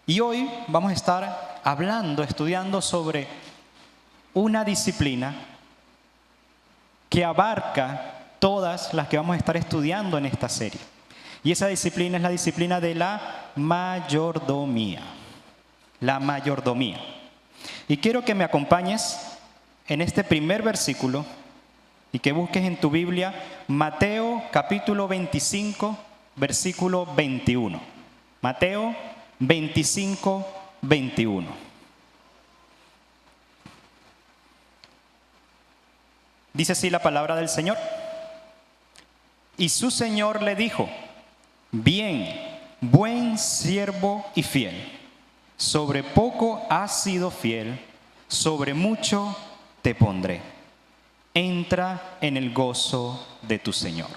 Y hoy vamos a estar estudiando sobre una disciplina que abarca todas las que vamos a estar estudiando en esta serie. Y esa disciplina es la disciplina de la mayordomía. La mayordomía. Y quiero que me acompañes en este primer versículo y que busques en tu Biblia Mateo capítulo 25, versículo 21. Mateo 25, 21. Dice así la palabra del Señor. Y su Señor le dijo: bien, buen siervo y fiel. Sobre poco has sido fiel, sobre mucho te pondré. Entra en el gozo de tu Señor.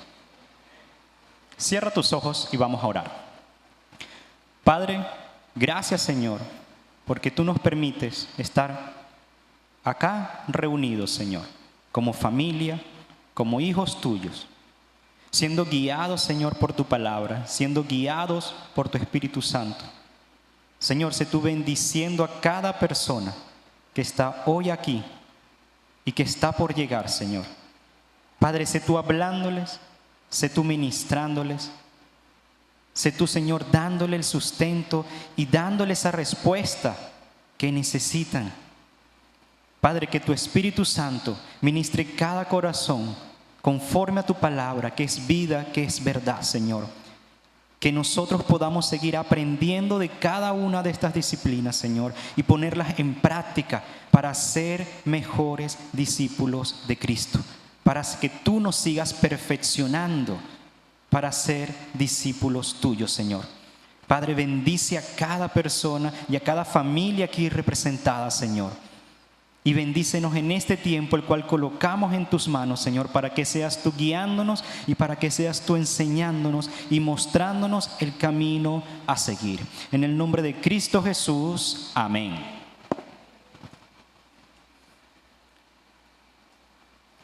Cierra tus ojos y vamos a orar. Padre, gracias Señor, porque tú nos permites estar acá reunidos, Señor, como familia, como hijos tuyos, siendo guiados, Señor, por tu palabra, siendo guiados por tu Espíritu Santo. Señor, sé tú bendiciendo a cada persona que está hoy aquí y que está por llegar, Señor. Padre, sé tú hablándoles, sé tú ministrándoles, sé tú, Señor, dándole el sustento y dándole esa respuesta que necesitan. Padre, que tu Espíritu Santo ministre cada corazón conforme a tu palabra, que es vida, que es verdad, Señor. Que nosotros podamos seguir aprendiendo de cada una de estas disciplinas, Señor, y ponerlas en práctica para ser mejores discípulos de Cristo, para que tú nos sigas perfeccionando para ser discípulos tuyos, Señor. Padre, bendice a cada persona y a cada familia aquí representada, Señor. Y bendícenos en este tiempo, el cual colocamos en tus manos, Señor, para que seas tú guiándonos y para que seas tú enseñándonos y mostrándonos el camino a seguir. En el nombre de Cristo Jesús, amén.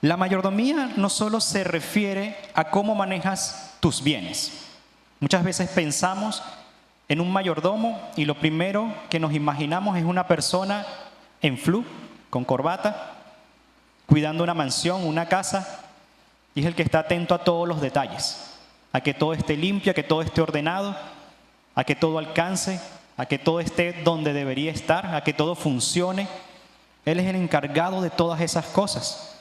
La mayordomía no solo se refiere a cómo manejas tus bienes. Muchas veces pensamos en un mayordomo y lo primero que nos imaginamos es una persona en flu, con corbata, cuidando una mansión, una casa, y es el que está atento a todos los detalles, a que todo esté limpio, a que todo esté ordenado, a que todo alcance, a que todo esté donde debería estar, a que todo funcione. Él es el encargado de todas esas cosas.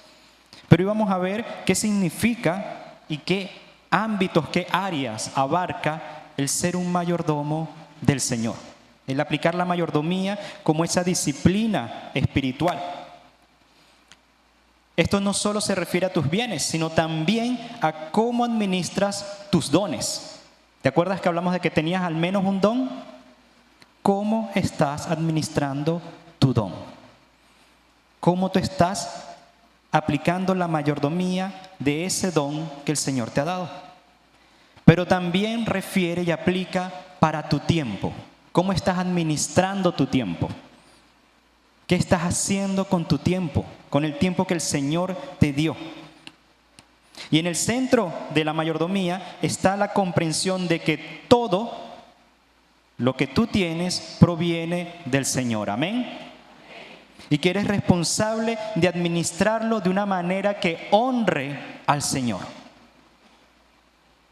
Pero hoy vamos a ver qué significa y qué ámbitos, qué áreas abarca el ser un mayordomo del Señor. El aplicar la mayordomía como esa disciplina espiritual. Esto no solo se refiere a tus bienes, sino también a cómo administras tus dones. ¿Te acuerdas que hablamos de que tenías al menos un don? ¿Cómo estás administrando tu don? ¿Cómo tú estás aplicando la mayordomía de ese don que el Señor te ha dado? Pero también refiere y aplica para tu tiempo. ¿Cómo estás administrando tu tiempo? ¿Qué estás haciendo con tu tiempo? Con el tiempo que el Señor te dio. Y en el centro de la mayordomía está la comprensión de que todo lo que tú tienes proviene del Señor. Amén. Y que eres responsable de administrarlo de una manera que honre al Señor.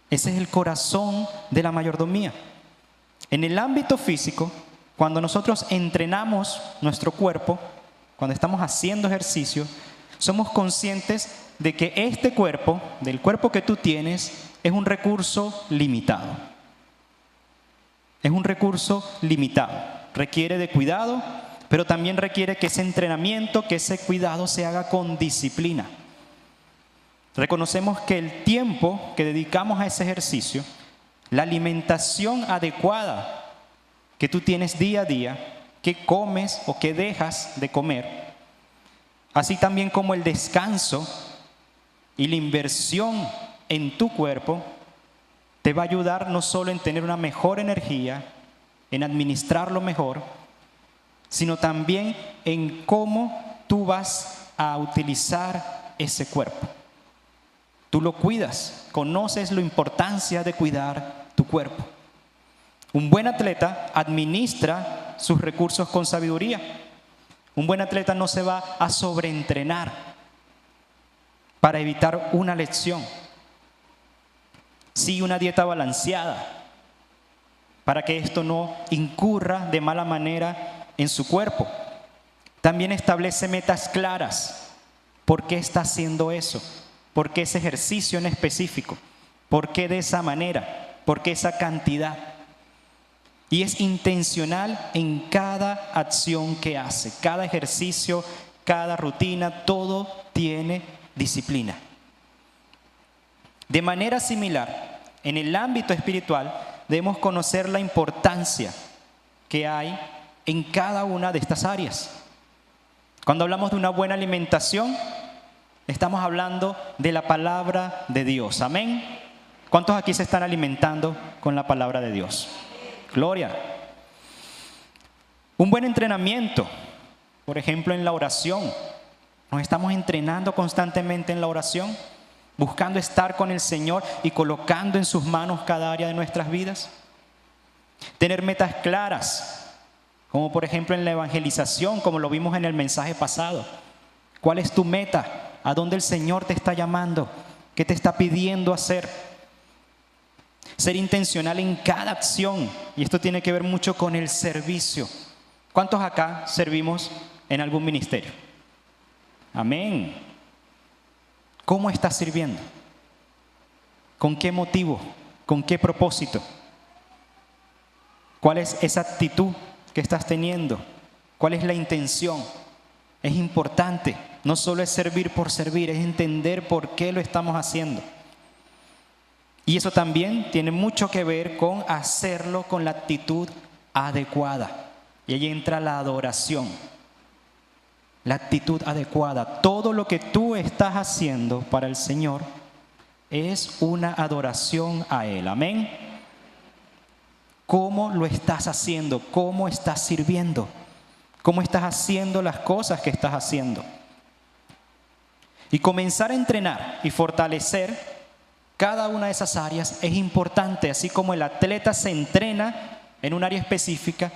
Ese es el corazón de la mayordomía. En el ámbito físico, cuando nosotros entrenamos nuestro cuerpo, cuando estamos haciendo ejercicio, somos conscientes de que este cuerpo, del cuerpo que tú tienes, es un recurso limitado. Es un recurso limitado. Requiere de cuidado, pero también requiere que ese entrenamiento, que ese cuidado se haga con disciplina. Reconocemos que el tiempo que dedicamos a ese ejercicio, la alimentación adecuada que tú tienes día a día, que comes o que dejas de comer, así también como el descanso y la inversión en tu cuerpo, te va a ayudar no solo en tener una mejor energía, en administrarlo mejor, sino también en cómo tú vas a utilizar ese cuerpo. Tú lo cuidas, conoces la importancia de cuidar tu cuerpo. Un buen atleta administra sus recursos con sabiduría. Un buen atleta no se va a sobreentrenar para evitar una lesión. Sigue una dieta balanceada para que esto no incurra de mala manera en su cuerpo. También establece metas claras. ¿Por qué está haciendo eso? ¿Por qué ese ejercicio en específico? ¿Por qué de esa manera? ¿Por qué esa cantidad? Y es intencional en cada acción que hace, cada ejercicio, cada rutina, todo tiene disciplina. De manera similar, en el ámbito espiritual, debemos conocer la importancia que hay en cada una de estas áreas. Cuando hablamos de una buena alimentación, estamos hablando de la palabra de Dios. Amén. ¿Cuántos aquí se están alimentando con la palabra de Dios? Gloria. Un buen entrenamiento, por ejemplo, en la oración. Nos estamos entrenando constantemente en la oración, buscando estar con el Señor y colocando en sus manos cada área de nuestras vidas. Tener metas claras, como por ejemplo en la evangelización, como lo vimos en el mensaje pasado. ¿Cuál es tu meta? ¿A dónde el Señor te está llamando? ¿Qué te está pidiendo hacer? Ser intencional en cada acción, y esto tiene que ver mucho con el servicio. ¿Cuántos acá servimos en algún ministerio? Amén. ¿Cómo estás sirviendo? ¿Con qué motivo? ¿Con qué propósito? ¿Cuál es esa actitud que estás teniendo? ¿Cuál es la intención? Es importante, no solo es servir por servir, es entender por qué lo estamos haciendo. Y eso también tiene mucho que ver con hacerlo con la actitud adecuada. Y ahí entra la adoración, la actitud adecuada. Todo lo que tú estás haciendo para el Señor es una adoración a Él. Amén. ¿Cómo lo estás haciendo? ¿Cómo estás sirviendo? ¿Cómo estás haciendo las cosas que estás haciendo? Y comenzar a entrenar y fortalecer cada una de esas áreas es importante. Así como el atleta se entrena en un área específica,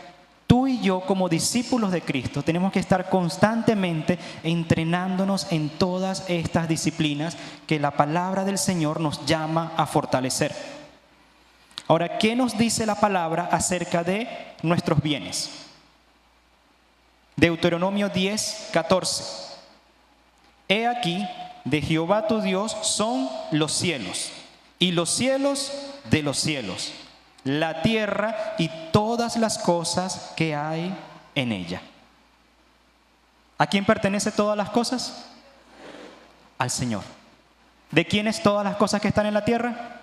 tú y yo como discípulos de Cristo tenemos que estar constantemente entrenándonos en todas estas disciplinas que la palabra del Señor nos llama a fortalecer. Ahora, ¿qué nos dice la palabra acerca de nuestros bienes? Deuteronomio 10, 14. He aquí, de Jehová tu Dios son los cielos, y los cielos de los cielos, la tierra y todas las cosas que hay en ella. ¿A quién pertenece todas las cosas? Al Señor. ¿De quién es todas las cosas que están en la tierra?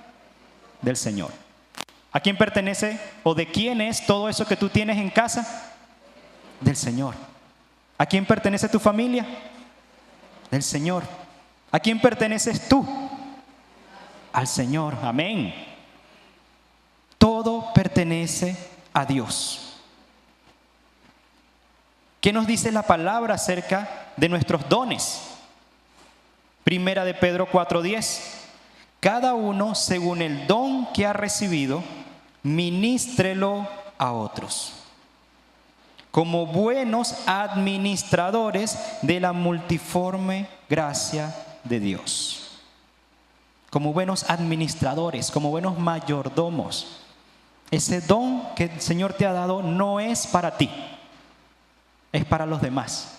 Del Señor. ¿A quién pertenece o de quién es todo eso que tú tienes en casa? Del Señor. ¿A quién pertenece tu familia? Del Señor. ¿A quién perteneces tú? Al Señor. Amén. Todo pertenece a Dios. ¿Qué nos dice la palabra acerca de nuestros dones? Primera de Pedro 4:10. Cada uno según el don que ha recibido, ministrelo a otros, como buenos administradores de la multiforme gracia de Dios. Como buenos administradores, como buenos mayordomos. Ese don que el Señor te ha dado no es para ti, es para los demás.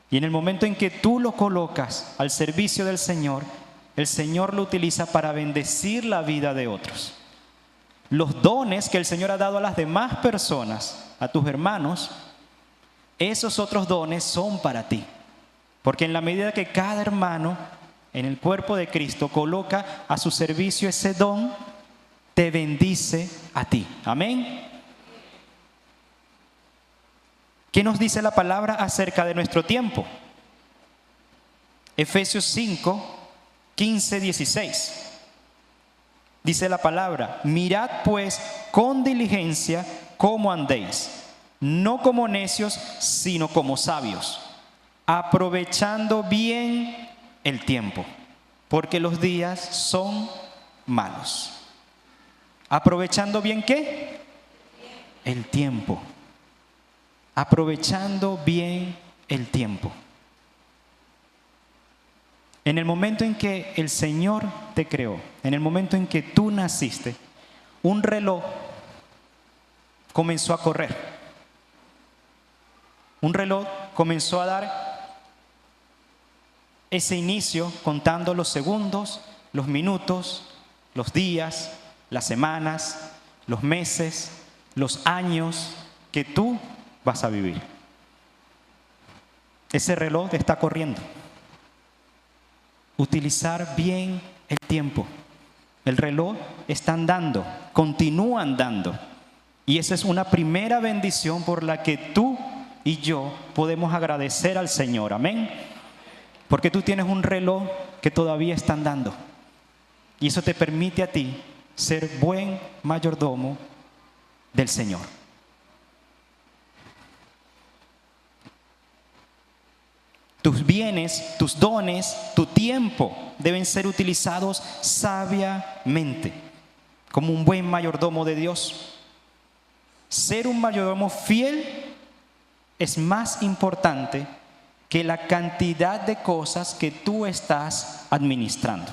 Y en el momento en que tú lo colocas al servicio del Señor, el Señor lo utiliza para bendecir la vida de otros. Los dones que el Señor ha dado a las demás personas, a tus hermanos, esos otros dones son para ti. Porque en la medida que cada hermano en el cuerpo de Cristo coloca a su servicio ese don, te bendice a ti. Amén. ¿Qué nos dice la palabra acerca de nuestro tiempo? Efesios 5, 15, 16. Dice la palabra: mirad pues con diligencia cómo andéis, no como necios, sino como sabios, aprovechando bien el tiempo, porque los días son malos. ¿Aprovechando bien qué? el tiempo. Aprovechando bien el tiempo. En el momento en que el Señor te creó, en el momento en que tú naciste, un reloj comenzó a correr. Un reloj comenzó a dar ese inicio contando los segundos, los minutos, los días, las semanas, los meses, los años que tú vas a vivir. Ese reloj está corriendo. Utilizar bien el tiempo. El reloj está andando, continúa andando. Y esa es una primera bendición por la que tú y yo podemos agradecer al Señor. Amén. Porque tú tienes un reloj que todavía está andando. Y eso te permite a ti ser buen mayordomo del Señor. Tus bienes, tus dones, tu tiempo deben ser utilizados sabiamente, como un buen mayordomo de Dios. Ser un mayordomo fiel es más importante que la cantidad de cosas que tú estás administrando.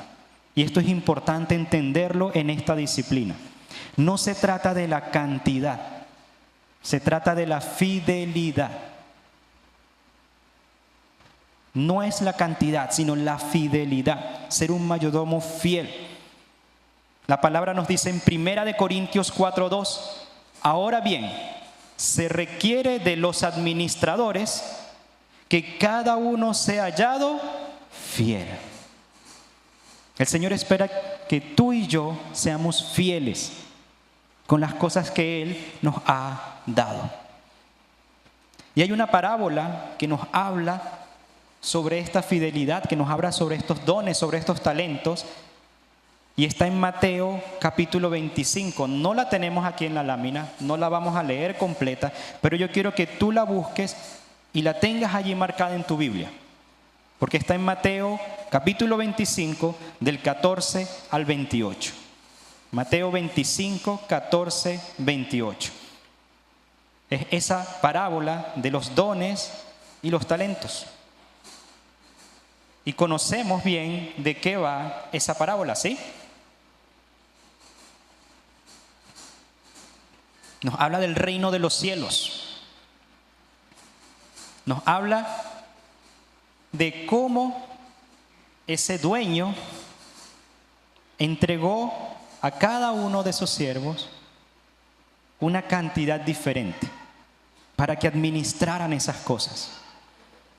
Y esto es importante entenderlo en esta disciplina. No se trata de la cantidad, se trata de la fidelidad. No es la cantidad, sino la fidelidad. Ser un mayordomo fiel. La palabra nos dice en 1 Corintios 4:2, ahora bien, se requiere de los administradores que cada uno sea hallado fiel. El Señor espera que tú y yo seamos fieles con las cosas que Él nos ha dado. Y hay una parábola que nos habla sobre esta fidelidad, que nos habla sobre estos dones, sobre estos talentos, y está en Mateo capítulo 25. No la tenemos aquí en la lámina, no la vamos a leer completa, pero yo quiero que tú la busques y la tengas allí marcada en tu Biblia, porque está en Mateo capítulo 25 del 14 al 28. Mateo 25, 14, 28. Es esa parábola de los dones y los talentos. Y conocemos bien de qué va esa parábola, ¿sí? Nos habla del reino de los cielos. Nos habla de cómo ese dueño entregó a cada uno de sus siervos una cantidad diferente para que administraran esas cosas.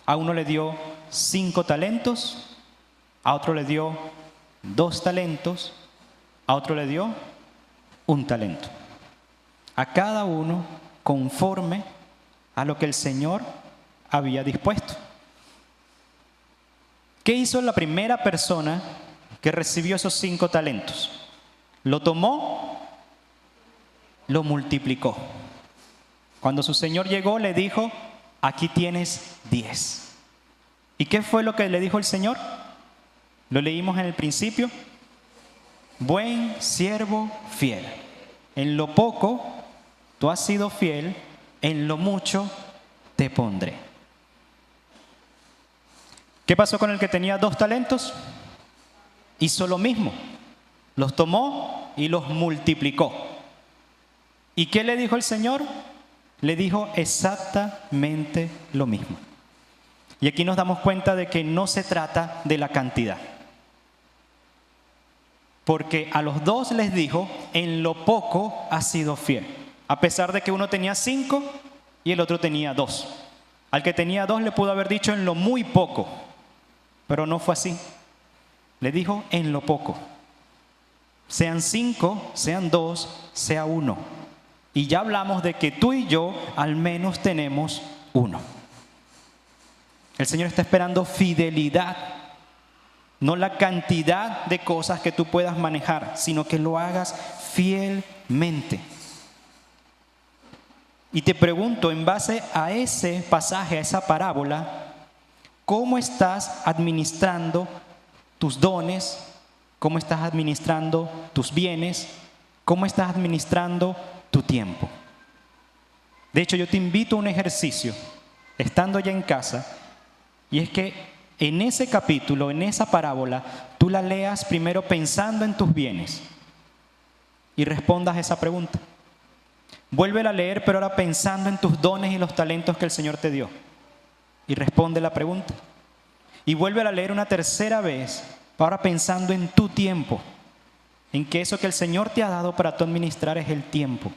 A uno le dio 5 talentos, a otro le dio 2 talentos, a otro le dio 1 talento. A cada uno conforme a lo que el Señor había dispuesto. ¿Qué hizo la primera persona que recibió esos 5 talentos? Lo tomó, lo multiplicó. Cuando su Señor llegó, le dijo: aquí tienes 10. ¿Y qué fue lo que le dijo el Señor? Lo leímos en el principio. Buen siervo fiel. En lo poco tú has sido fiel, en lo mucho te pondré. ¿Qué pasó con el que tenía 2 talentos? Hizo lo mismo. Los tomó y los multiplicó. ¿Y qué le dijo el Señor? Le dijo exactamente lo mismo. Y aquí nos damos cuenta de que no se trata de la cantidad. Porque a los 2 les dijo: en lo poco has sido fiel. A pesar de que uno tenía 5 y el otro tenía 2. Al que tenía 2 le pudo haber dicho: en lo muy poco. Pero no fue así. Le dijo: en lo poco. Sean 5, sean 2, sea 1. Y ya hablamos de que tú y yo al menos tenemos 1. El Señor está esperando fidelidad, no la cantidad de cosas que tú puedas manejar, sino que lo hagas fielmente. Y te pregunto, en base a ese pasaje, a esa parábola, ¿cómo estás administrando tus dones? ¿Cómo estás administrando tus bienes? ¿Cómo estás administrando tu tiempo? De hecho, yo te invito a un ejercicio, estando ya en casa, y es que en ese capítulo, en esa parábola, tú la leas primero pensando en tus bienes y respondas esa pregunta. Vuélvela a leer, pero ahora pensando en tus dones y los talentos que el Señor te dio. Y responde la pregunta. Y vuélvela a leer una tercera vez, ahora pensando en tu tiempo. En que eso que el Señor te ha dado para tú administrar es el tiempo.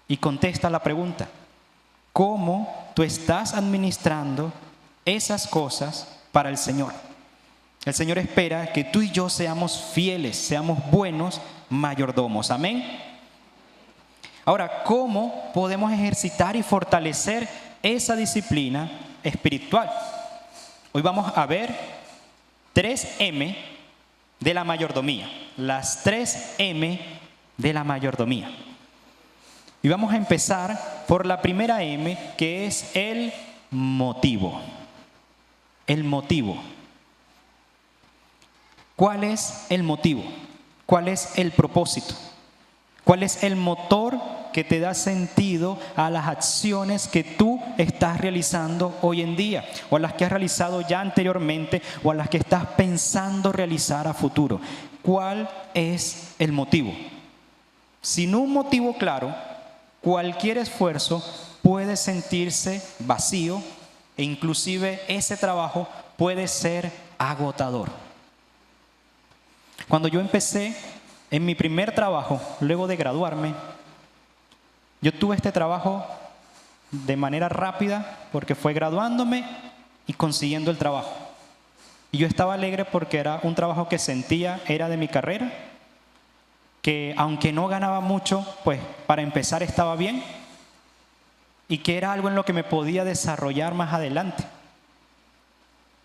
Y contesta la pregunta. ¿Cómo tú estás administrando esas cosas para el Señor? El Señor espera que tú y yo seamos fieles, seamos buenos mayordomos. Amén. Ahora, ¿cómo podemos ejercitar y fortalecer esa disciplina espiritual? Hoy vamos a ver 3M de la mayordomía. Las 3M de la mayordomía. Y vamos a empezar por la primera M, que es el motivo. El motivo. ¿Cuál es el motivo? ¿Cuál es el propósito? ¿Cuál es el motor que te da sentido a las acciones que tú estás realizando hoy en día? O a las que has realizado ya anteriormente, o a las que estás pensando realizar a futuro. ¿Cuál es el motivo? Sin un motivo claro, cualquier esfuerzo puede sentirse vacío e inclusive ese trabajo puede ser agotador. Cuando yo empecé en mi primer trabajo, luego de graduarme, yo tuve este trabajo de manera rápida porque fue graduándome y consiguiendo el trabajo. Y yo estaba alegre porque era un trabajo que sentía era de mi carrera, que aunque no ganaba mucho, pues para empezar estaba bien y que era algo en lo que me podía desarrollar más adelante.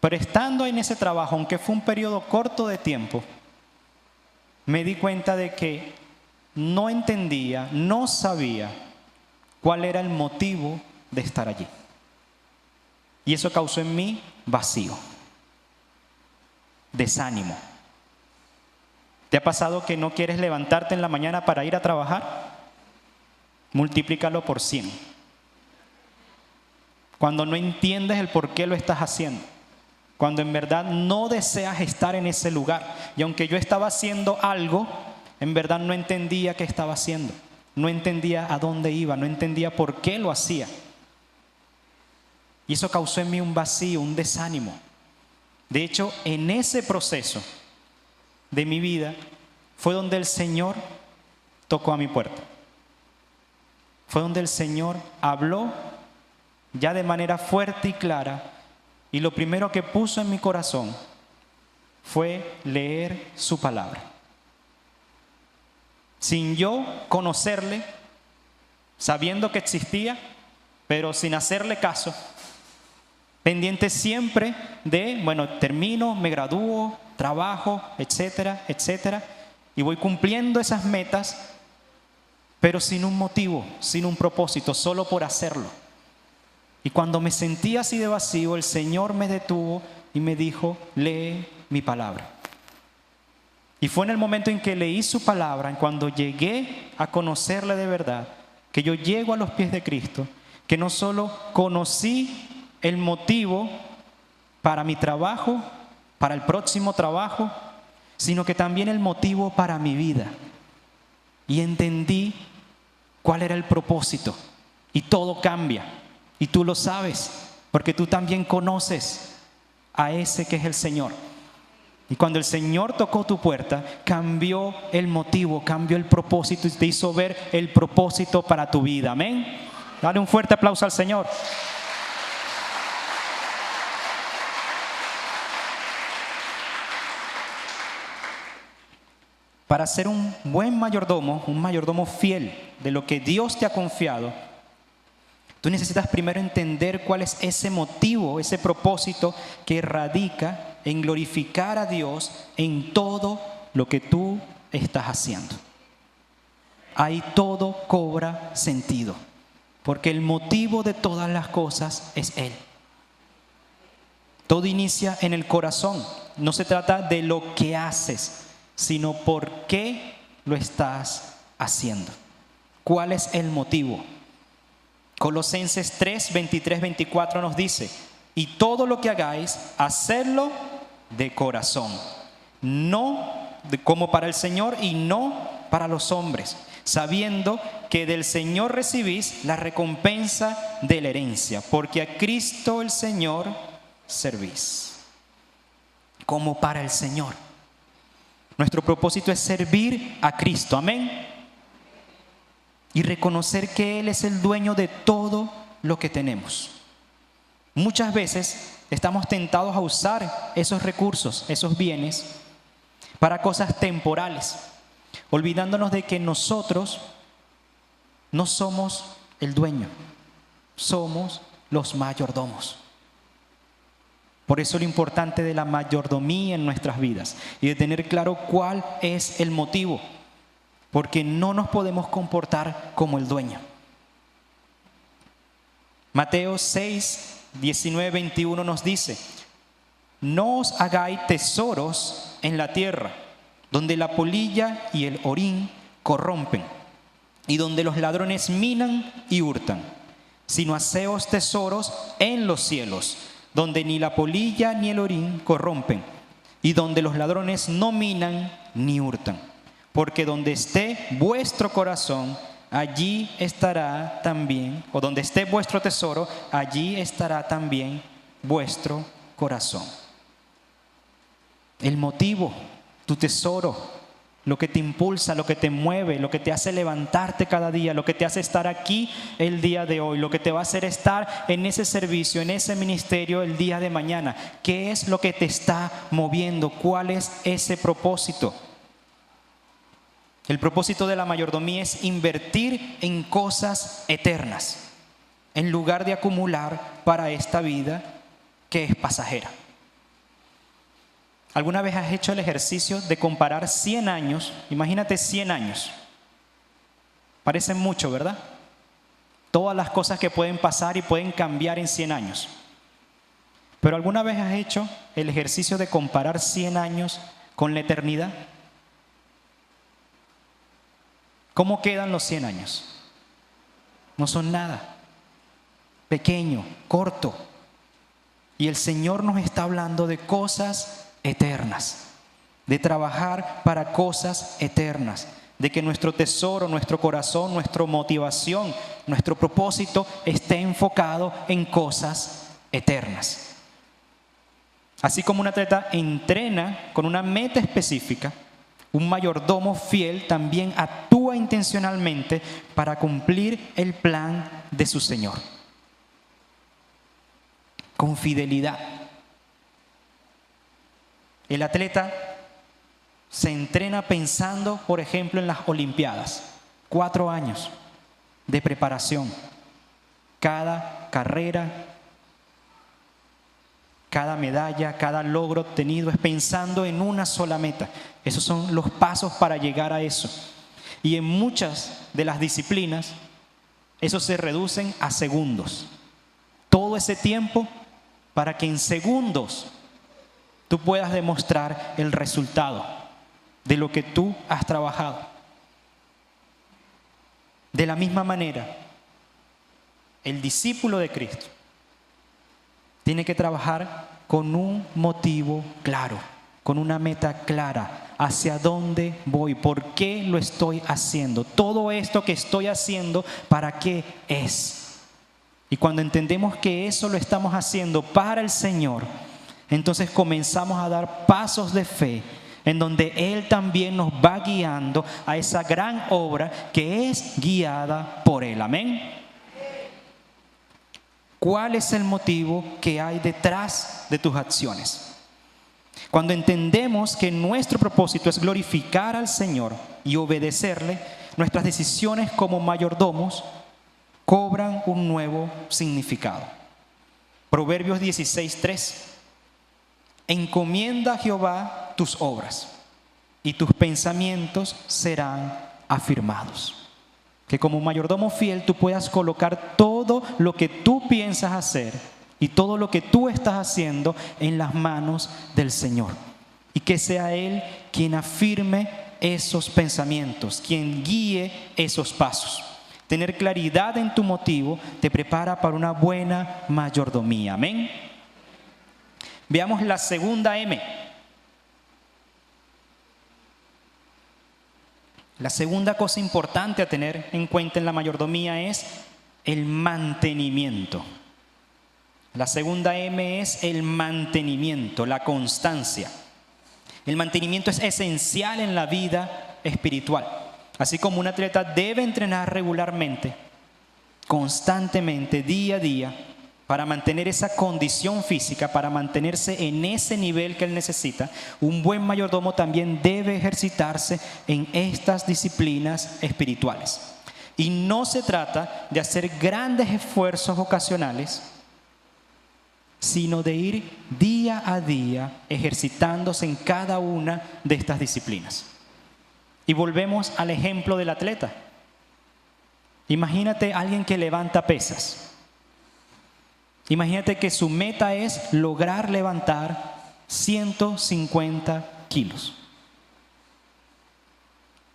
Pero estando en ese trabajo, aunque fue un periodo corto de tiempo, me di cuenta de que no entendía, no sabía cuál era el motivo de estar allí. Y eso causó en mí vacío, desánimo. ¿Te ha pasado que no quieres levantarte en la mañana para ir a trabajar? Multiplícalo por 100. Cuando no entiendes el por qué lo estás haciendo. Cuando en verdad no deseas estar en ese lugar. Y aunque yo estaba haciendo algo, en verdad no entendía qué estaba haciendo. No entendía a dónde iba, no entendía por qué lo hacía. Y eso causó en mí un vacío, un desánimo. De hecho, en ese proceso de mi vida fue donde el Señor tocó a mi puerta. Fue donde el Señor habló ya de manera fuerte y clara. Y lo primero que puso en mi corazón fue leer su palabra. Sin yo conocerle, sabiendo que existía, pero sin hacerle caso, pendiente siempre de, bueno, termino, me gradúo, trabajo, etcétera, etcétera, y voy cumpliendo esas metas, pero sin un motivo, sin un propósito, solo por hacerlo. Y cuando me sentí así de vacío, el Señor me detuvo y me dijo, lee mi palabra. Y fue en el momento en que leí su palabra, en cuando llegué a conocerle de verdad, que yo llego a los pies de Cristo, que no solo conocí el motivo para mi trabajo, para el próximo trabajo, sino que también el motivo para mi vida. Y entendí cuál era el propósito. Y todo cambia. Y tú lo sabes, porque tú también conoces a ese que es el Señor. Y cuando el Señor tocó tu puerta, cambió el motivo, cambió el propósito y te hizo ver el propósito para tu vida. Amén. Dale un fuerte aplauso al Señor. Para ser un buen mayordomo, un mayordomo fiel de lo que Dios te ha confiado, tú necesitas primero entender cuál es ese motivo, ese propósito que radica en glorificar a Dios en todo lo que tú estás haciendo. Ahí todo cobra sentido, porque el motivo de todas las cosas es Él. Todo inicia en el corazón. No se trata de lo que haces, sino por qué lo estás haciendo. ¿Cuál es el motivo? Colosenses 3, 23, 24 nos dice: y todo lo que hagáis, hacedlo de corazón, como para el Señor y no para los hombres, sabiendo que del Señor recibís la recompensa de la herencia, porque a Cristo el Señor servís. Como para el Señor. Nuestro propósito es servir a Cristo, amén. Y reconocer que Él es el dueño de todo lo que tenemos. Muchas veces estamos tentados a usar esos recursos, esos bienes, para cosas temporales, olvidándonos de que nosotros no somos el dueño, somos los mayordomos. Por eso lo importante de la mayordomía en nuestras vidas y de tener claro cuál es el motivo, porque no nos podemos comportar como el dueño. Mateo 6, 19, 21 nos dice: no os hagáis tesoros en la tierra, donde la polilla y el orín corrompen, y donde los ladrones minan y hurtan, sino haceos tesoros en los cielos, donde ni la polilla ni el orín corrompen, y donde los ladrones no minan ni hurtan. Porque donde esté vuestro corazón, allí estará también, o donde esté vuestro tesoro, allí estará también vuestro corazón. El motivo, tu tesoro, lo que te impulsa, lo que te mueve, lo que te hace levantarte cada día, lo que te hace estar aquí el día de hoy, lo que te va a hacer estar en ese servicio, en ese ministerio el día de mañana. ¿Qué es lo que te está moviendo? ¿Cuál es ese propósito? El propósito de la mayordomía es invertir en cosas eternas, en lugar de acumular para esta vida que es pasajera. ¿Alguna vez has hecho el ejercicio de comparar 100 años? Imagínate 100 años. Parecen mucho, ¿verdad? Todas las cosas que pueden pasar y pueden cambiar en 100 años. ¿Pero alguna vez has hecho el ejercicio de comparar 100 años con la eternidad? ¿Cómo quedan los 100 años? No son nada. Pequeño, corto. Y el Señor nos está hablando de cosas eternas, de trabajar para cosas eternas, de que nuestro tesoro, nuestro corazón, nuestra motivación, nuestro propósito esté enfocado en cosas eternas. Así como un atleta entrena con una meta específica, un mayordomo fiel también actúa intencionalmente para cumplir el plan de su Señor. Con fidelidad. El atleta se entrena pensando, por ejemplo, en las Olimpiadas. 4 años de preparación. Cada carrera, cada medalla, cada logro obtenido es pensando en una sola meta. Esos son los pasos para llegar a eso. Y en muchas de las disciplinas, eso se reducen a segundos. Todo ese tiempo para que en segundos tú puedas demostrar el resultado de lo que tú has trabajado. De la misma manera, el discípulo de Cristo tiene que trabajar con un motivo claro, con una meta clara. ¿Hacia dónde voy? ¿Por qué lo estoy haciendo? Todo esto que estoy haciendo, ¿para qué es? Y cuando entendemos que eso lo estamos haciendo para el Señor, entonces comenzamos a dar pasos de fe en donde Él también nos va guiando a esa gran obra que es guiada por Él. Amén. ¿Cuál es el motivo que hay detrás de tus acciones? Cuando entendemos que nuestro propósito es glorificar al Señor y obedecerle, nuestras decisiones como mayordomos cobran un nuevo significado. Proverbios 16:3. Encomienda a Jehová tus obras y tus pensamientos serán afirmados. Que como mayordomo fiel tú puedas colocar todo lo que tú piensas hacer y todo lo que tú estás haciendo en las manos del Señor. Y que sea Él quien afirme esos pensamientos, quien guíe esos pasos. Tener claridad en tu motivo te prepara para una buena mayordomía. Amén. Veamos la segunda M. La segunda cosa importante a tener en cuenta en la mayordomía es el mantenimiento. La segunda M es el mantenimiento, la constancia. El mantenimiento es esencial en la vida espiritual. Así como un atleta debe entrenar regularmente, constantemente, día a día, para mantener esa condición física, para mantenerse en ese nivel que él necesita, un buen mayordomo también debe ejercitarse en estas disciplinas espirituales. Y no se trata de hacer grandes esfuerzos ocasionales, sino de ir día a día ejercitándose en cada una de estas disciplinas. Y volvemos al ejemplo del atleta. Imagínate a alguien que levanta pesas. Imagínate que su meta es lograr levantar 150 kilos.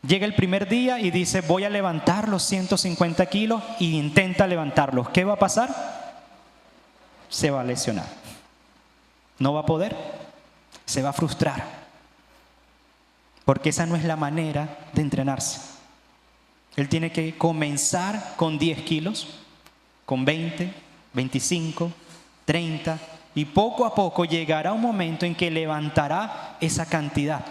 Llega el primer día y dice, voy a levantar los 150 kilos e intenta levantarlos. ¿Qué va a pasar? Se va a lesionar. No va a poder. Se va a frustrar. Porque esa no es la manera de entrenarse. Él tiene que comenzar con 10 kilos, con 20, 25, 30 y poco a poco llegará un momento en que levantará esa cantidad.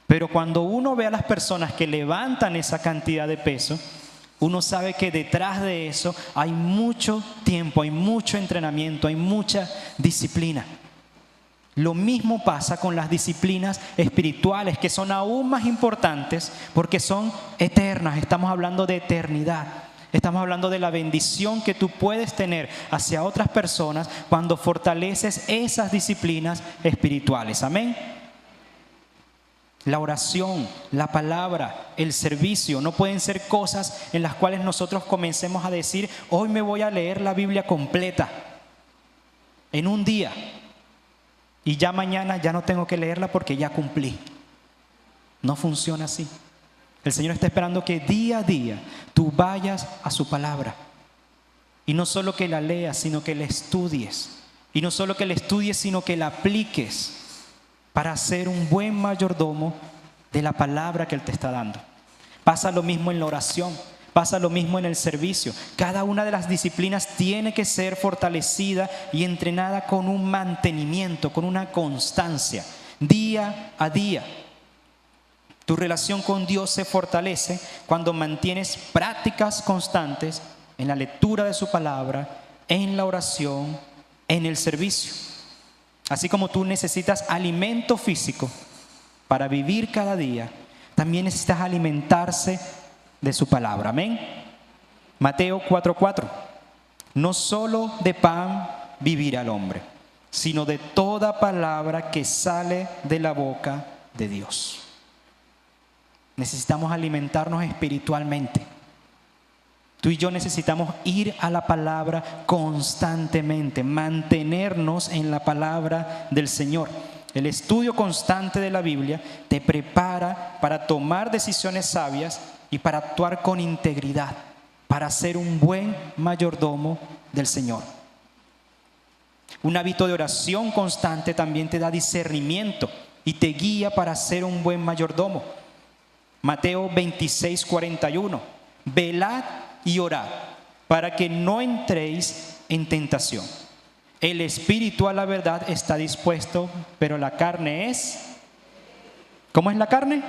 Pero cuando uno ve a las personas que levantan esa cantidad de peso, uno sabe que detrás de eso hay mucho tiempo, hay mucho entrenamiento, hay mucha disciplina. Lo mismo pasa con las disciplinas espirituales, que son aún más importantes porque son eternas. Estamos hablando de eternidad. Estamos hablando de la bendición que tú puedes tener hacia otras personas cuando fortaleces esas disciplinas espirituales. Amén. La oración, la palabra, el servicio no pueden ser cosas en las cuales nosotros comencemos a decir, hoy me voy a leer la Biblia completa en un día y ya mañana ya no tengo que leerla porque ya cumplí. No funciona así. El Señor está esperando que día a día tú vayas a su palabra. Y no solo que la leas, sino que la estudies. Y no solo que la estudies, sino que la apliques para ser un buen mayordomo de la palabra que Él te está dando. Pasa lo mismo en la oración, pasa lo mismo en el servicio. Cada una de las disciplinas tiene que ser fortalecida y entrenada con un mantenimiento, con una constancia, día a día. Tu relación con Dios se fortalece cuando mantienes prácticas constantes en la lectura de su palabra, en la oración, en el servicio. Así como tú necesitas alimento físico para vivir cada día, también necesitas alimentarse de su palabra. Amén. Mateo 4:4. No solo de pan vivirá el hombre, sino de toda palabra que sale de la boca de Dios. Necesitamos alimentarnos espiritualmente. Tú y yo necesitamos ir a la palabra constantemente, mantenernos en la palabra del Señor. El estudio constante de la Biblia te prepara para tomar decisiones sabias y para actuar con integridad, para ser un buen mayordomo del Señor. Un hábito de oración constante también te da discernimiento y te guía para ser un buen mayordomo. Mateo 26:41. Velad y orad para que no entréis en tentación. El espíritu a la verdad está dispuesto, pero la carne es... ¿Cómo es la carne?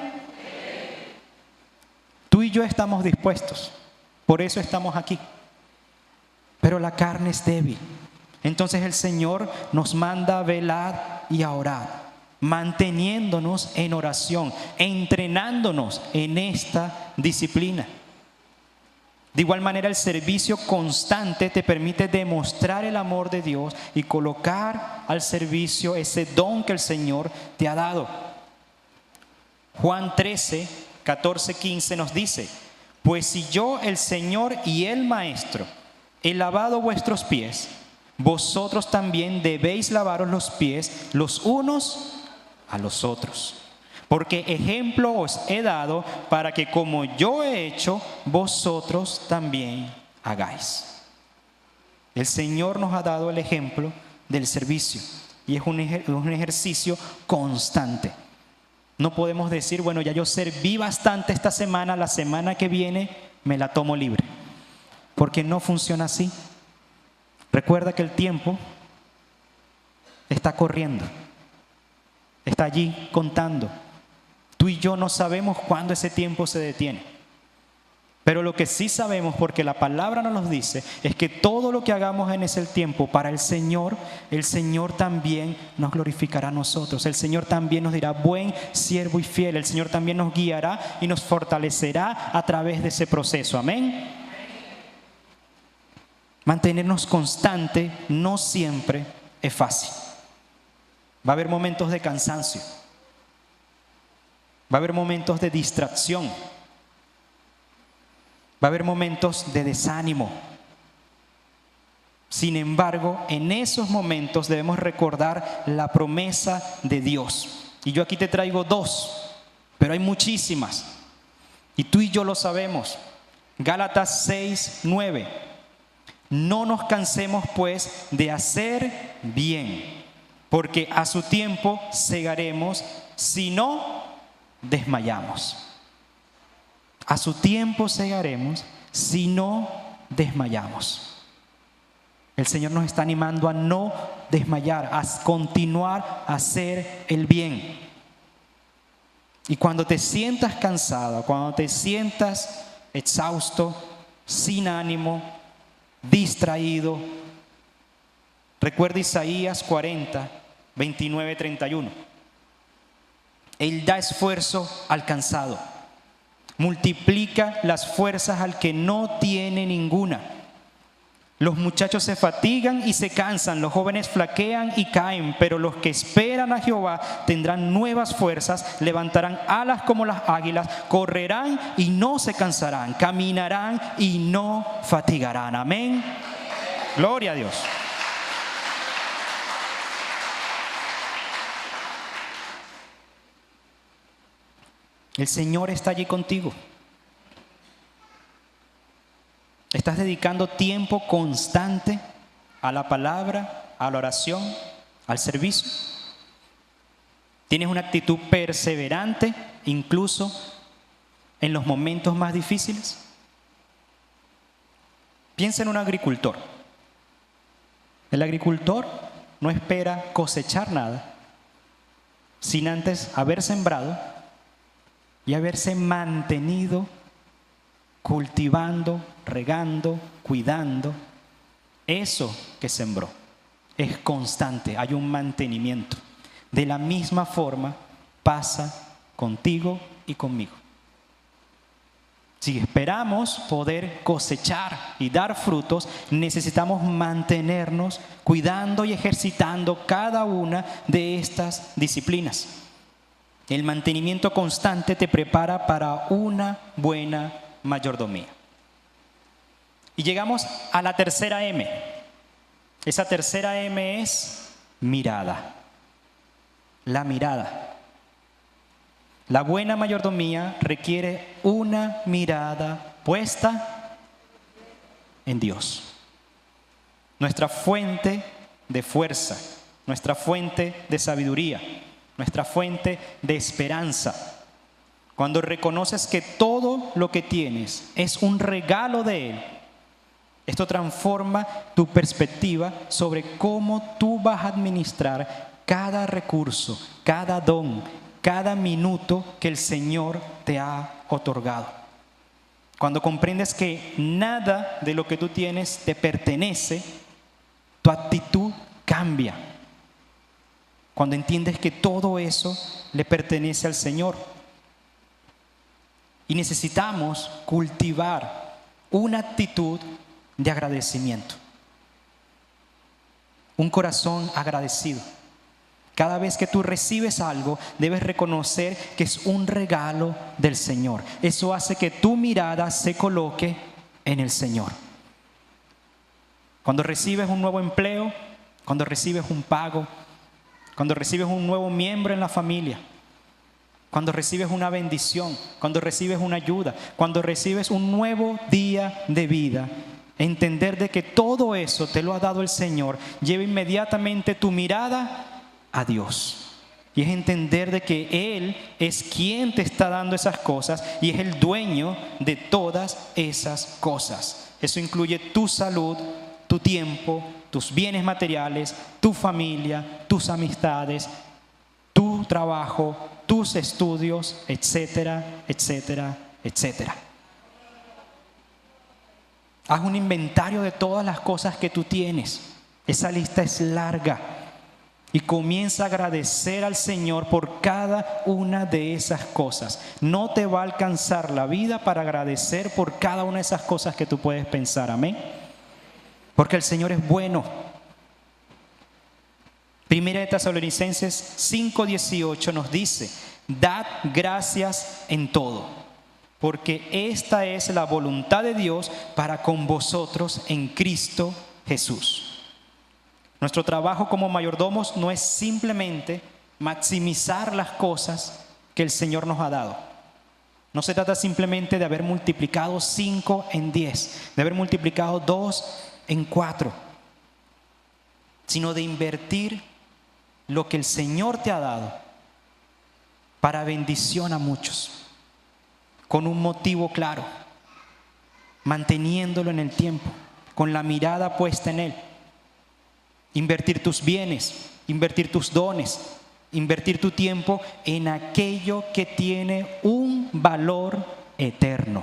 Tú y yo estamos dispuestos, por eso estamos aquí. Pero la carne es débil. Entonces el Señor nos manda a velar y a orar, manteniéndonos en oración, entrenándonos en esta disciplina. De igual manera, el servicio constante te permite demostrar el amor de Dios y colocar al servicio ese don que el Señor te ha dado. Juan 13:14-15 nos dice: pues si yo, el Señor y el Maestro, he lavado vuestros pies, vosotros también debéis lavaros los pies los unos a los otros. Porque ejemplo os he dado para que como yo he hecho, vosotros también hagáis. El Señor nos ha dado el ejemplo del servicio y es un ejercicio constante. No podemos decir, bueno, ya yo serví bastante esta semana, la semana que viene me la tomo libre. Porque no funciona así. Recuerda que el tiempo está corriendo, está allí contando. Tú y yo no sabemos cuándo ese tiempo se detiene. Pero lo que sí sabemos, porque la palabra nos lo dice, es que todo lo que hagamos en ese tiempo para el Señor también nos glorificará a nosotros. El Señor también nos dirá, buen siervo y fiel. El Señor también nos guiará y nos fortalecerá a través de ese proceso. Amén. Mantenernos constante no siempre es fácil. Va a haber momentos de cansancio. Va a haber momentos de distracción. Va a haber momentos de desánimo. Sin embargo, en esos momentos debemos recordar la promesa de Dios. Y yo aquí te traigo dos, pero hay muchísimas. Y tú y yo lo sabemos. Gálatas 6:9. No nos cansemos pues de hacer bien, porque a su tiempo segaremos si no desmayamos. A su tiempo segaremos si no desmayamos. El Señor nos está animando a no desmayar, a continuar a hacer el bien. Y cuando te sientas cansado, cuando te sientas exhausto, sin ánimo, distraído, recuerda Isaías 40, 29, 31. Él da esfuerzo al cansado, multiplica las fuerzas al que no tiene ninguna. Los muchachos se fatigan y se cansan, los jóvenes flaquean y caen, pero los que esperan a Jehová tendrán nuevas fuerzas, levantarán alas como las águilas, correrán y no se cansarán, caminarán y no fatigarán. Amén. Gloria a Dios. El Señor está allí contigo. ¿Estás dedicando tiempo constante a la palabra, a la oración, al servicio? ¿Tienes una actitud perseverante incluso en los momentos más difíciles? Piensa en un agricultor. El agricultor no espera cosechar nada sin antes haber sembrado y haberse mantenido cultivando, regando, cuidando eso que sembró. Es constante, hay un mantenimiento. De la misma forma pasa contigo y conmigo. Si esperamos poder cosechar y dar frutos, necesitamos mantenernos cuidando y ejercitando cada una de estas disciplinas. El mantenimiento constante te prepara para una buena mayordomía. Y llegamos a la tercera M. Esa tercera M es mirada. La mirada. La buena mayordomía requiere una mirada puesta en Dios. Nuestra fuente de fuerza, nuestra fuente de sabiduría, nuestra fuente de esperanza. Cuando reconoces que todo lo que tienes es un regalo de Él, esto transforma tu perspectiva sobre cómo tú vas a administrar cada recurso, cada don, cada minuto que el Señor te ha otorgado. Cuando comprendes que nada de lo que tú tienes te pertenece, tu actitud cambia. Cuando entiendes que todo eso le pertenece al Señor. Y necesitamos cultivar una actitud de agradecimiento. Un corazón agradecido. Cada vez que tú recibes algo, debes reconocer que es un regalo del Señor. Eso hace que tu mirada se coloque en el Señor. Cuando recibes un nuevo empleo, cuando recibes un pago, cuando recibes un nuevo miembro en la familia, cuando recibes una bendición, cuando recibes una ayuda, cuando recibes un nuevo día de vida. Entender de que todo eso te lo ha dado el Señor, lleva inmediatamente tu mirada a Dios. Y es entender de que Él es quien te está dando esas cosas y es el dueño de todas esas cosas. Eso incluye tu salud, tu tiempo, tus bienes materiales, tu familia, tus amistades, tu trabajo, tus estudios, etcétera, etcétera, etcétera. Haz un inventario de todas las cosas que tú tienes. Esa lista es larga. Y comienza a agradecer al Señor por cada una de esas cosas. No te va a alcanzar la vida para agradecer por cada una de esas cosas que tú puedes pensar. Amén. Porque el Señor es bueno. Primera de Tesalonicenses 5:18 nos dice: dad gracias en todo, porque esta es la voluntad de Dios para con vosotros en Cristo Jesús. Nuestro trabajo como mayordomos no es simplemente maximizar las cosas que el Señor nos ha dado. No se trata simplemente de haber multiplicado 5 en 10, de haber multiplicado 2 en 4, sino de invertir lo que el Señor te ha dado para bendición a muchos, con un motivo claro, manteniéndolo en el tiempo, con la mirada puesta en Él. Invertir tus bienes, invertir tus dones, invertir tu tiempo en aquello que tiene un valor eterno.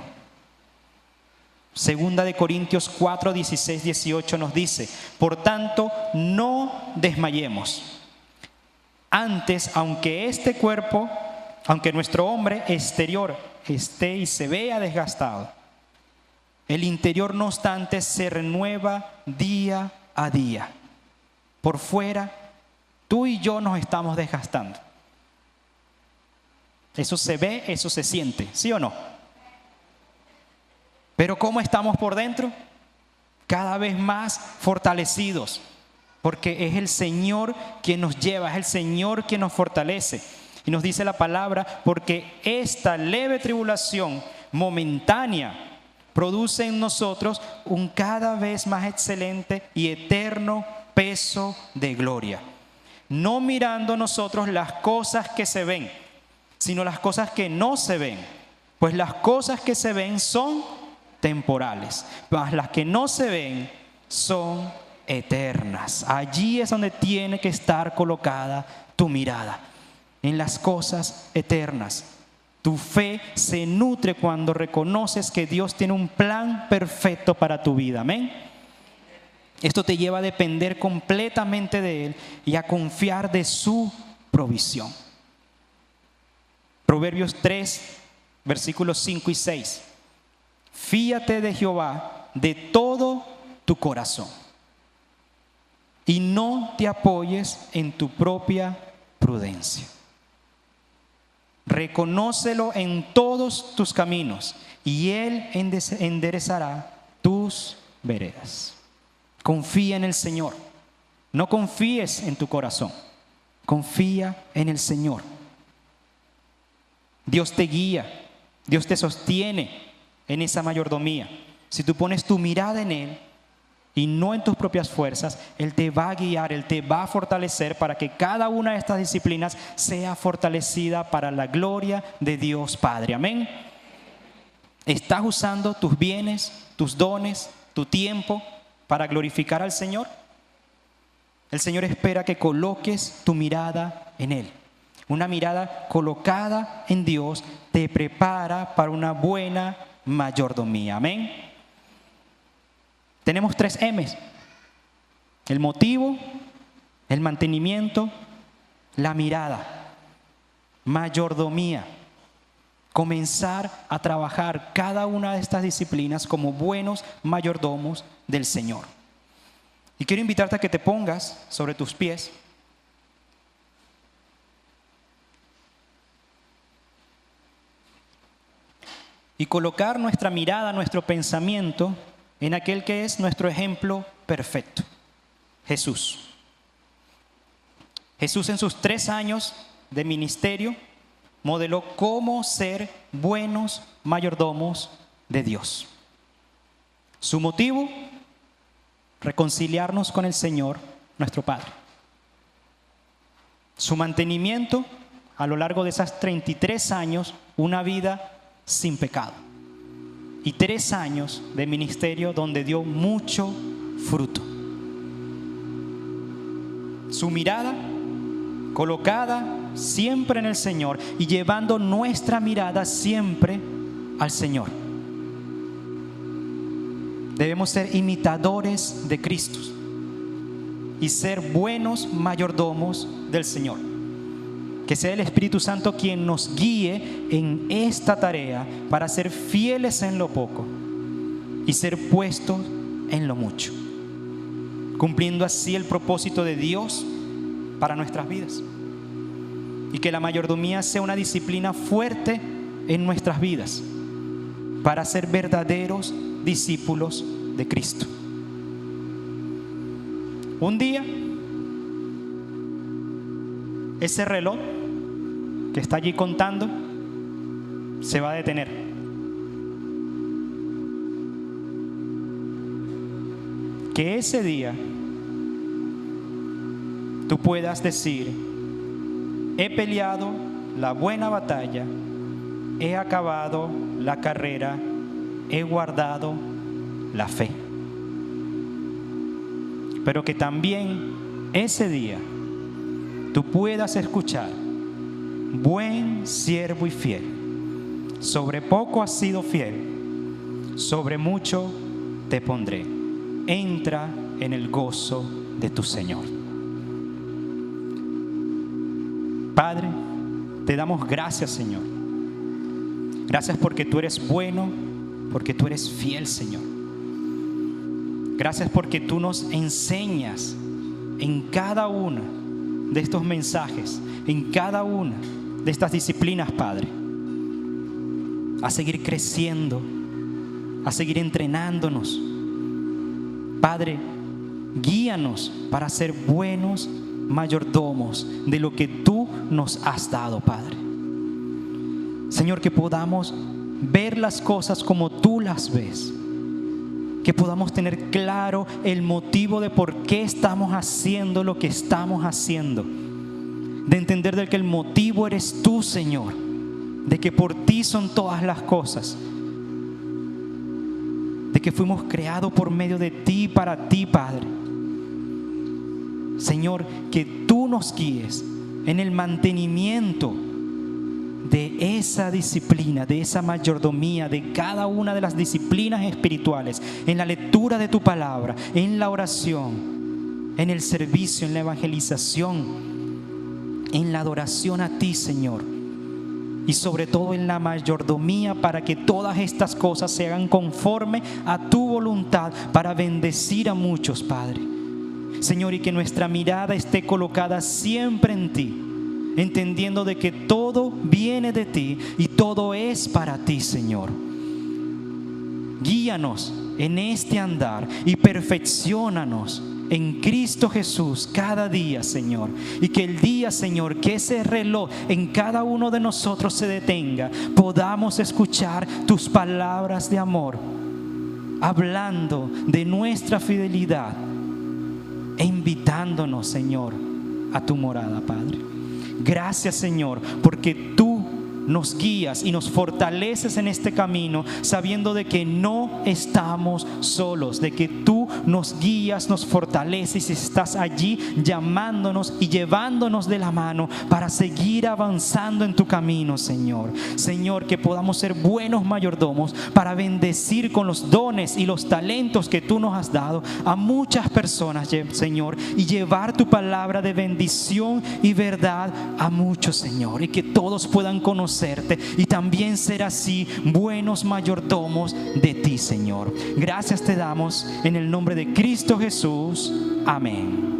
Segunda de Corintios 4, 16, 18 nos dice: por tanto, no desmayemos. Antes, aunque nuestro hombre exterior esté y se vea desgastado, el interior no obstante se renueva día a día. Por fuera, tú y yo nos estamos desgastando. Eso se ve, eso se siente, ¿sí o no? Pero ¿cómo estamos por dentro? Cada vez más fortalecidos, porque es el Señor quien nos lleva, es el Señor quien nos fortalece. Y nos dice la palabra: porque esta leve tribulación momentánea produce en nosotros un cada vez más excelente y eterno peso de gloria, no mirando nosotros las cosas que se ven, sino las cosas que no se ven, pues las cosas que se ven son temporales, mas las que no se ven son eternas. Allí es donde tiene que estar colocada tu mirada, en las cosas eternas. Tu fe se nutre cuando reconoces que Dios tiene un plan perfecto para tu vida. Amén. Esto te lleva a depender completamente de Él y a confiar de su provisión. Proverbios 3, versículos 5 y 6. Fíate de Jehová de todo tu corazón y no te apoyes en tu propia prudencia. Reconócelo en todos tus caminos y Él enderezará tus veredas. Confía en el Señor. No confíes en tu corazón. Confía en el Señor. Dios te guía. Dios te sostiene en esa mayordomía. Si tú pones tu mirada en Él y no en tus propias fuerzas, Él te va a guiar, Él te va a fortalecer para que cada una de estas disciplinas sea fortalecida para la gloria de Dios Padre. Amén. ¿Estás usando tus bienes, tus dones, tu tiempo para glorificar al Señor? El Señor espera que coloques tu mirada en Él. Una mirada colocada en Dios te prepara para una buena mayordomía. Amén. Tenemos 3 M's: el motivo, el mantenimiento, la mirada. Mayordomía. Comenzar a trabajar cada una de estas disciplinas como buenos mayordomos del Señor. Y quiero invitarte a que te pongas sobre tus pies. Y colocar nuestra mirada, nuestro pensamiento en aquel que es nuestro ejemplo perfecto: Jesús. Jesús en sus 3 años de ministerio modeló cómo ser buenos mayordomos de Dios. Su motivo, reconciliarnos con el Señor, nuestro Padre. Su mantenimiento, a lo largo de esos 33 años, una vida sin pecado. Y 3 años de ministerio donde dio mucho fruto. Su mirada colocada siempre en el Señor y llevando nuestra mirada siempre al Señor. Debemos ser imitadores de Cristo y ser buenos mayordomos del Señor. Que sea el Espíritu Santo quien nos guíe en esta tarea para ser fieles en lo poco y ser puestos en lo mucho, cumpliendo así el propósito de Dios para nuestras vidas. Y que la mayordomía sea una disciplina fuerte en nuestras vidas para ser verdaderos discípulos de Cristo. Un día, ese reloj que está allí contando se va a detener. Que ese día tú puedas decir: he peleado la buena batalla, he acabado la carrera, he guardado la fe. Pero que también ese día tú puedas escuchar: buen siervo y fiel, sobre poco has sido fiel, sobre mucho te pondré, entra en el gozo de tu Señor. Padre, te damos gracias, Señor. Gracias porque tú eres bueno, porque tú eres fiel, Señor. Gracias porque tú nos enseñas en cada uno de estos mensajes, en cada una de estas disciplinas, Padre, a seguir creciendo, a seguir entrenándonos. Padre, guíanos para ser buenos mayordomos de lo que tú nos has dado, Padre. Señor, que podamos ver las cosas como tú las ves, que podamos tener claro el motivo de por qué estamos haciendo lo que estamos haciendo, de entender de que el motivo eres tú, Señor, de que por ti son todas las cosas, de que fuimos creados por medio de ti y para ti, Padre. Señor, que tú nos guíes en el mantenimiento de esa disciplina, de esa mayordomía, de cada una de las disciplinas espirituales, en la lectura de tu palabra, en la oración, en el servicio, en la evangelización, en la adoración a ti, Señor, y sobre todo en la mayordomía, para que todas estas cosas se hagan conforme a tu voluntad, para bendecir a muchos, Padre. Señor, y que nuestra mirada esté colocada siempre en ti, entendiendo de que todo viene de ti y todo es para ti, Señor. Guíanos en este andar y perfecciónanos en Cristo Jesús cada día, Señor. Y que el día, Señor, que ese reloj en cada uno de nosotros se detenga, podamos escuchar tus palabras de amor, hablando de nuestra fidelidad e invitándonos, Señor, a tu morada, Padre. Gracias, Señor, porque tú nos guías y nos fortaleces en este camino, sabiendo de que no estamos solos, de que tú nos guías, nos fortaleces y estás allí llamándonos y llevándonos de la mano para seguir avanzando en tu camino, Señor. Señor, que podamos ser buenos mayordomos para bendecir con los dones y los talentos que tú nos has dado a muchas personas, Señor, y llevar tu palabra de bendición y verdad a muchos, Señor, y que todos puedan conocerte y también ser así buenos mayordomos de ti, Señor. Gracias te damos en el nombre de Cristo Jesús. Amén.